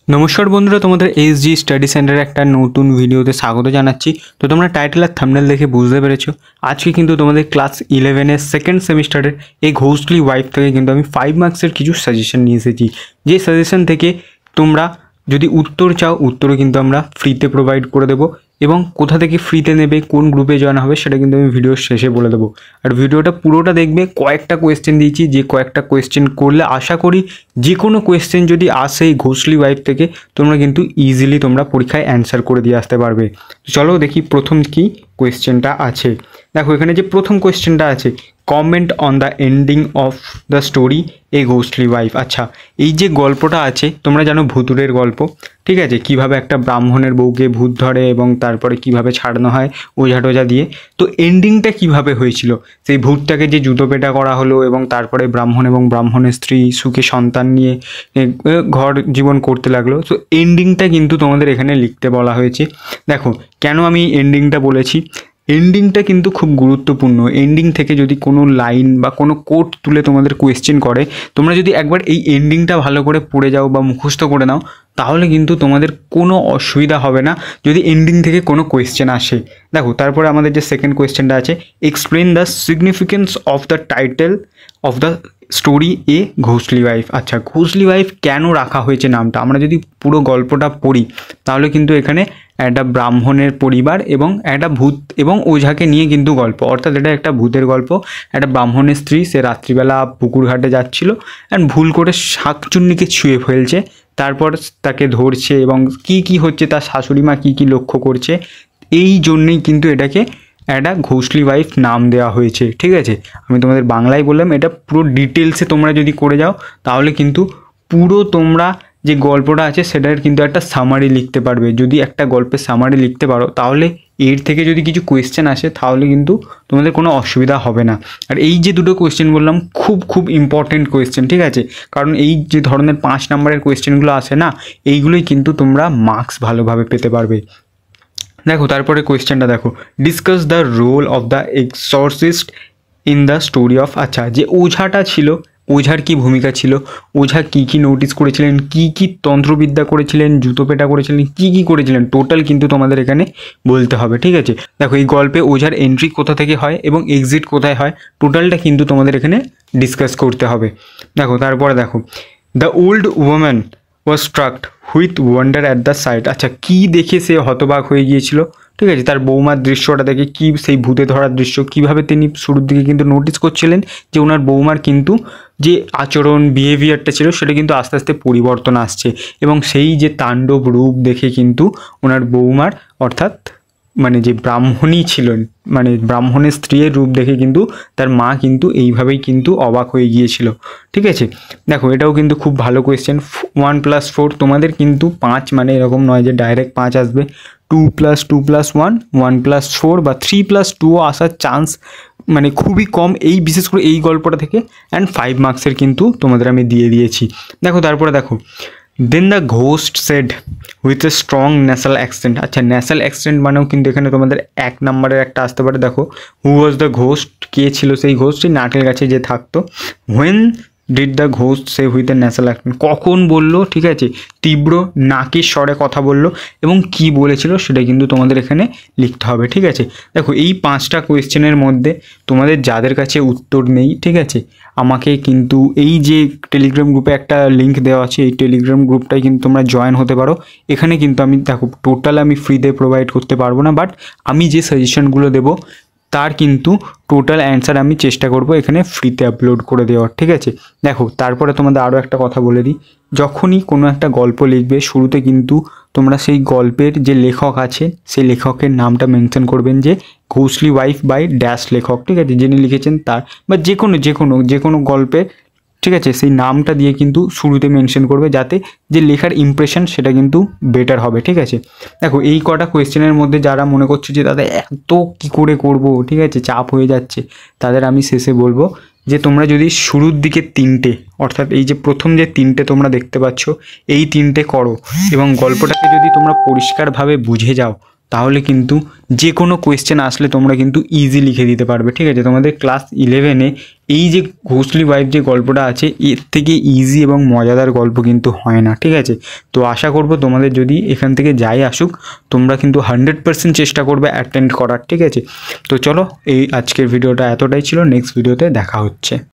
নমস্কার বন্ধুরা, তোমাদের এসজি স্টাডি সেন্টারে একটা নতুন ভিডিওতে স্বাগত জানাচ্ছি। তো তোমরা টাইটেল আর থাম্বনেল দেখে বুঝতে পেরেছো আজকে কিন্তু তোমাদের ক্লাস 11-এর সেকেন্ড সেমিস্টারের এই ঘোষলি ওয়াইফ থেকে কিন্তু আমি 5 মার্কসের কিছু সাজেশন নিয়ে এসেছি। যে সাজেশন থেকে তোমরা যদি উত্তর চাও উত্তরও কিন্তু আমরা ফ্রিতে প্রোভাইড করে দেবো, এবং কোথা থেকে ফ্রিতে নেবে, কোন গ্রুপে জয়েন হবে সেটা কিন্তু আমি ভিডিওর শেষে বলে দেবো। আর ভিডিওটা পুরোটা দেখবে, কয়েকটা কোয়েশ্চেন দিয়েছি, যে কয়েকটা কোয়েশ্চেন করলে আশা করি যে কোনো কোয়েশ্চেন যদি আসে এই ঘোষলি ওয়াইফ থেকে তোমরা কিন্তু ইজিলি তোমরা পরীক্ষায় অ্যান্সার করে দিয়ে আসতে পারবে। চলো দেখি প্রথম কি কোয়েশ্চেনটা আছে। দেখো এখানে যে প্রথম কোয়েশ্চেনটা আছে, comment on the ending of the story a ঘোষলি ওয়াইফ। আচ্ছা, এই যে গল্পটা আছে তোমরা জানো ভুতুড়ের গল্প, ঠিক আছে, কিভাবে একটা ব্রাহ্মণের বউকে ভূত ধরে এবং তারপরে কিভাবে ছাড়ানো হয় ওঝা টোঝা দিয়ে। তো এন্ডিংটা কিভাবে হয়েছিল, সেই ভূতটাকে যে জুতো পেটা করা হলো এবং তারপরে ব্রাহ্মণ এবং ব্রাহ্মণের স্ত্রী সুখে সন্তান নিয়ে ঘর জীবন করতে লাগলো। তো এন্ডিংটা কিন্তু তোমাদের এখানে লিখতে বলা হয়েছে। দেখো কেন আমি এন্ডিংটা বলেছি, এন্ডিংটা কিন্তু খুব গুরুত্বপূর্ণ। এন্ডিং থেকে যদি কোনো লাইন বা কোনো কোট তুলে তোমাদের কোয়েশ্চেন করে, তোমরা যদি একবার এই এন্ডিংটা ভালো করে পড়ে যাও বা মুখস্থ করে নাও তাহলে কিন্তু তোমাদের কোনো অসুবিধা হবে না যদি এন্ডিং থেকে কোনো কোয়েশ্চেন আসে। দেখো তারপরে আমাদের যে সেকেন্ড কোয়েশ্চেনটা আছে, explain the significance of the title of the story a ঘোষলি ওয়াইফ। আচ্ছা, ঘোষলি ওয়াইফ কেন রাখা হয়েছে নামটা, আমরা যদি পুরো গল্পটা পড়ি তাহলে কিন্তু এখানে একটা ব্রাহ্মণের পরিবার এবং একটা ভূত এবং ওঝাকে নিয়ে কিন্তু গল্প, অর্থাৎ এটা একটা ভূতের গল্প। একটা ব্রাহ্মণের স্ত্রী, সে রাত্রিবেলা পুকুর ঘাটে যাচ্ছিল অ্যান্ড ভুল করে শাকচুন্নিকে ছুঁয়ে ফেলছে, তারপর তাকে ধরছে এবং কি কি হচ্ছে তার শাশুড়ি মা কী কী লক্ষ্য করছে, এই জন্যেই কিন্তু এটাকে একটা ঘোষলি ওয়াইফ নাম দেওয়া হয়েছে। ঠিক আছে, আমি তোমাদের বাংলায় বললাম, এটা পুরো ডিটেলসে তোমরা যদি করে যাও তাহলে কিন্তু পুরো তোমরা যে গল্পটা আছে সেটার কিন্তু একটা সামারি লিখতে পারবে। যদি একটা গল্পের সামারি লিখতে পারো তাহলে এর থেকে যদি কিছু কোয়েশ্চেন আসে তাহলে কিন্তু তোমাদের কোনো অসুবিধা হবে না। আর এই যে দুটো কোয়েশ্চেন বললাম খুব খুব ইম্পর্টেন্ট কোয়েশ্চেন, ঠিক আছে, কারণ এই যে ধরনের 5 নম্বরের কোয়েশ্চেনগুলো আসে না, এইগুলোই কিন্তু তোমরা মার্কস ভালোভাবে পেতে পারবে। দেখো তারপরে কোয়েশ্চেনটা দেখো, discuss the role of the exorcist in the story of. আচ্ছা, যে ওঝাটা ছিল, ওঝার কি ভূমিকা ছিল, ওঝা কি কি নোটিস করেছিলেন, কি কি তন্ত্রবিদ্যা করেছিলেন, জুতো পেটা করেছিলেন, কি কি করেছিলেন, টোটাল কিন্তু তোমাদের এখানে বলতে হবে। ঠিক আছে, দেখো এই গল্পে ওঝার এন্ট্রি কোথা থেকে হয় এবং এক্সিট কোথায় হয়, টোটালটা কিন্তু তোমাদের এখানে ডিসকাস করতে হবে। দেখো তারপরে দেখো, the old woman was struck with wonder at the sight. আচ্ছা, কী দেখে সে হতবাক হয়ে গিয়েছিল, ঠিক আছে, তার বৌমার দৃশ্যটা দেখে, কি সেই ভূতে ধরার দৃশ্য, কীভাবে তিনি শুরুর দিকে কিন্তু নোটিস করছিলেন যে ওনার বৌমার কিন্তু যে আচরণ বিহেভিয়ারটা ছিল সেটা কিন্তু আস্তে আস্তে পরিবর্তন আসছে, এবং সেই যে তাণ্ডব রূপ দেখে কিন্তু ওনার বৌমার, অর্থাৎ মানে যে ব্রাহ্মণী ছিলেন, মানে ব্রাহ্মণের স্ত্রীর রূপ দেখে কিন্তু তার মা কিন্তু এইভাবেই কিন্তু অবাক হয়ে গিয়েছিল। ঠিক আছে, দেখো এটাও কিন্তু খুব ভালো কোয়েশ্চেন। 1+4 তোমাদের কিন্তু 5 মানে এরকম নয় যে ডাইরেক্ট 5 আসবে, 2+2+1, 1+4 বা 3+2ও আসার চান্স মানে খুবই কম, এই বিশেষ করে এই গল্পটা থেকে। অ্যান্ড 5 মার্কসের কিন্তু তোমাদের আমি দিয়ে দিয়েছি। দেখো তারপরে দেখো, then the ghost said with a strong nasal accent. আচ্ছা, ন্যাসাল অ্যাকসেন্ট মানেও কিন্তু এখানে তোমাদের 1 নম্বরের একটা আসতে পারে। দেখো, হু ওয়াজ দ্য ঘোস্ট, কে ছিল সেই ঘোস্ট, সেই নারকেল গাছে যে থাকতো। When did the ghost say with a nasal accent, কখন বললো, ঠিক আছে, তীব্র নাকের স্বরে কথা বললো এবং কি বলেছিল সেটা কিন্তু তোমাদের এখানে লিখতে হবে। ঠিক আছে, দেখো এই 5টা কোয়েশ্চেনের মধ্যে তোমাদের যাদের কাছে উত্তর নেই, ঠিক আছে, আমাকে কিন্তু এই যে টেলিগ্রাম গ্রুপে একটা লিঙ্ক দেওয়া আছে, এই টেলিগ্রাম গ্রুপটাই কিন্তু তোমরা জয়েন হতে পারো। এখানে কিন্তু আমি দেখো টোটাল আমি ফ্রিতে প্রোভাইড করতে পারবো না, বাট আমি যে সাজেশনগুলো দেবো তার কিন্তু টোটাল অ্যান্সার আমি চেষ্টা করব এখানে ফ্রিতে আপলোড করে দেওয়ার। ঠিক আছে, দেখো তারপরে তোমাদের আরও একটা কথা বলে দিই, যখনই কোনো একটা গল্প লিখবে শুরুতে কিন্তু তোমরা সেই গল্পের যে লেখক আছে সেই লেখকের নামটা মেনশন করবেন, যে ঘোষলি ওয়াইফ বাই ড্যাশ লেখক, ঠিক আছে, যিনি লিখেছেন তার, বা যে কোনো গল্পে, ঠিক আছে, সেই নামটা দিয়ে কিন্তু শুরুতে মেনশন করবে, যাতে যে লেখার ইমপ্রেশন সেটা কিন্তু বেটার হবে। ঠিক আছে, দেখো এই কটা কোয়েশ্চেনের মধ্যে যারা মনে করছে যে দাদা এত কী করে করব, ঠিক আছে, চাপ হয়ে যাচ্ছে, তাদের আমি শেষে বলবো যে তোমরা যদি শুরুর দিকে 3টে, অর্থাৎ এই যে প্রথম যে 3টে তোমরা দেখতে পাচ্ছ এই 3টে করো এবং গল্পটাকে যদি তোমরা পরিষ্কারভাবে বুঝে যাও তাহলে কিন্তু যে কোনো কোয়েশ্চেন আসলে তোমরা কিন্তু ইজি লিখে দিতে পারবে। ঠিক আছে, তোমাদের ক্লাস 11-এ এই যে ঘোষলি ওয়াইফ যে গল্পটা আছে এর থেকে ইজি এবং মজাদার গল্প কিন্তু হয় না। ঠিক আছে, তো আশা করব তোমাদের যদি এখান থেকে যাই আসুক তোমরা কিন্তু 100% চেষ্টা করবে অ্যাটেন্ড করার। ঠিক আছে, তো চলো এই আজকের ভিডিওটা এতটাই ছিল, নেক্সট ভিডিওতে দেখা হচ্ছে।